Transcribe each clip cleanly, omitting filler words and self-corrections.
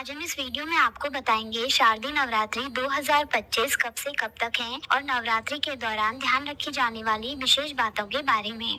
आज हम इस वीडियो में आपको बताएंगे शारदीय नवरात्रि 2025 कब से कब तक है और नवरात्रि के दौरान ध्यान रखी जाने वाली विशेष बातों के बारे में।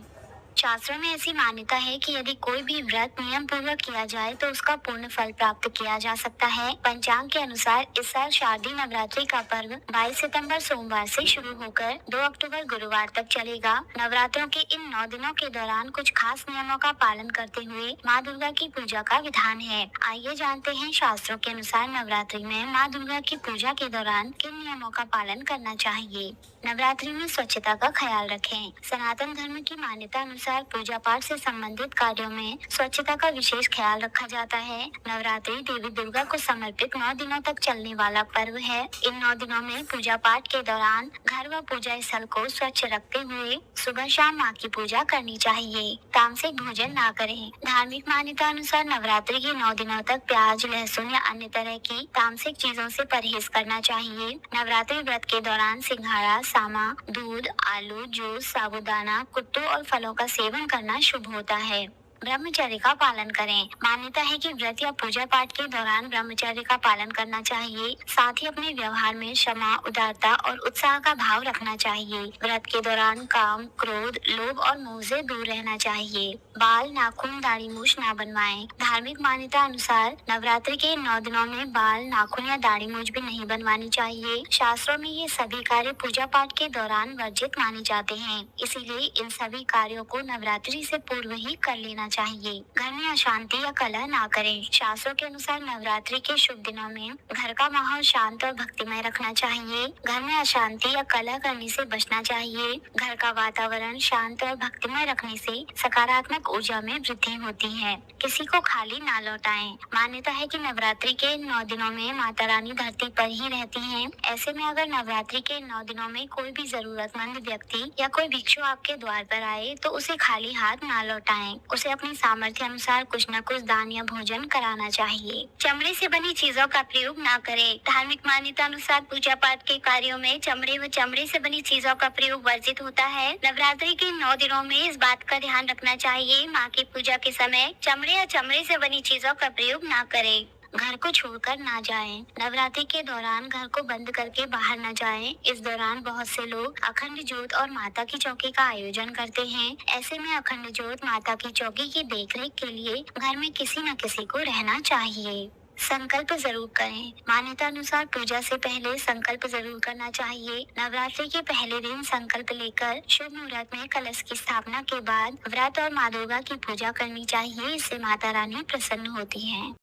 शास्त्रों में ऐसी मान्यता है कि यदि कोई भी व्रत नियम पूर्वक किया जाए तो उसका पूर्ण फल प्राप्त किया जा सकता है। पंचांग के अनुसार इस साल शारदीय नवरात्रि का पर्व 22 सितंबर सोमवार से शुरू होकर 2 अक्टूबर गुरुवार तक चलेगा। नवरात्रों के इन 9 दिनों के दौरान कुछ खास नियमों का पालन करते हुए माँ दुर्गा की पूजा का विधान है। आइए जानते हैं शास्त्रों के अनुसार नवरात्रि में माँ दुर्गा की पूजा के दौरान किन नियमों का पालन करना चाहिए। नवरात्रि में स्वच्छता का ख्याल रखें। सनातन धर्म की मान्यता अनुसार पूजा पाठ से संबंधित कार्यों में स्वच्छता का विशेष ख्याल रखा जाता है। नवरात्रि देवी दुर्गा को समर्पित 9 दिनों तक चलने वाला पर्व है। इन 9 दिनों में पूजा पाठ के दौरान घर व पूजा स्थल को स्वच्छ रखते हुए सुबह शाम माँ की पूजा करनी चाहिए। तामसिक भोजन ना करें। धार्मिक मान्यता अनुसार नवरात्रि के 9 दिनों तक प्याज, लहसुन या अन्य तरह की तामसिक चीजों से परहेज करना चाहिए। नवरात्रि व्रत के दौरान सिंघाड़ा, सामा, दूध, आलू, जूस, साबूदाना, कुट्टू और फलों का सेवन करना शुभ होता है। ब्रह्मचर्य का पालन करें। मान्यता है कि व्रत या पूजा पाठ के दौरान ब्रह्मचर्य का पालन करना चाहिए। साथ ही अपने व्यवहार में क्षमा, उदारता और उत्साह का भाव रखना चाहिए। व्रत के दौरान काम, क्रोध, लोभ और मोह से दूर रहना चाहिए। बाल, नाखून, दाढ़ी मूछ ना बनवाएं। धार्मिक मान्यता अनुसार नवरात्रि के 9 दिनों में बाल, नाखून या दाढ़ी मूछ भी नहीं बनवानी चाहिए। शास्त्रों में ये सभी कार्य पूजा पाठ के दौरान वर्जित माने जाते हैं, इसीलिए इन सभी कार्यों को नवरात्रि से पूर्व ही कर लेना चाहिए। घर में अशांति या कलह ना करें। शास्त्रों के अनुसार नवरात्रि के शुभ दिनों में घर का माहौल शांत और भक्तिमय रखना चाहिए। घर में अशांति या कलह करने से बचना चाहिए। घर का वातावरण शांत और भक्तिमय रखने से सकारात्मक ऊर्जा में वृद्धि होती है। किसी को खाली ना लौटाएं। मान्यता है कि नवरात्रि के 9 दिनों में माता रानी धरती पर ही रहती हैं। ऐसे में अगर नवरात्रि के 9 दिनों में कोई भी जरूरतमंद व्यक्ति या कोई भिक्षु आपके द्वार पर आए तो उसे खाली हाथ ना लौटाएं। उसे अपनी सामर्थ्य अनुसार कुछ न कुछ दान या भोजन कराना चाहिए। चमड़े से बनी चीजों का प्रयोग ना करें। धार्मिक मान्यता अनुसार पूजा पाठ के कार्यों में चमड़े से बनी चीजों का प्रयोग वर्जित होता है। नवरात्रि के 9 दिनों में इस बात का ध्यान रखना चाहिए। माँ की पूजा के समय चमड़े से बनी चीजों का प्रयोग ना करें। घर को छोड़कर ना जाएं। नवरात्रि के दौरान घर को बंद करके बाहर न जाएं। इस दौरान बहुत से लोग अखंड ज्योत और माता की चौकी का आयोजन करते हैं। ऐसे में अखंड ज्योत माता की चौकी की देखरेख के लिए घर में किसी न किसी को रहना चाहिए। संकल्प जरूर करें। मान्यता अनुसार पूजा से पहले संकल्प जरूर करना चाहिए। नवरात्रि के पहले दिन संकल्प लेकर शुभ मुहूर्त में कलश की स्थापना के बाद व्रत और माँ दुर्गा की पूजा करनी चाहिए। इससे माता रानी प्रसन्न होती हैं।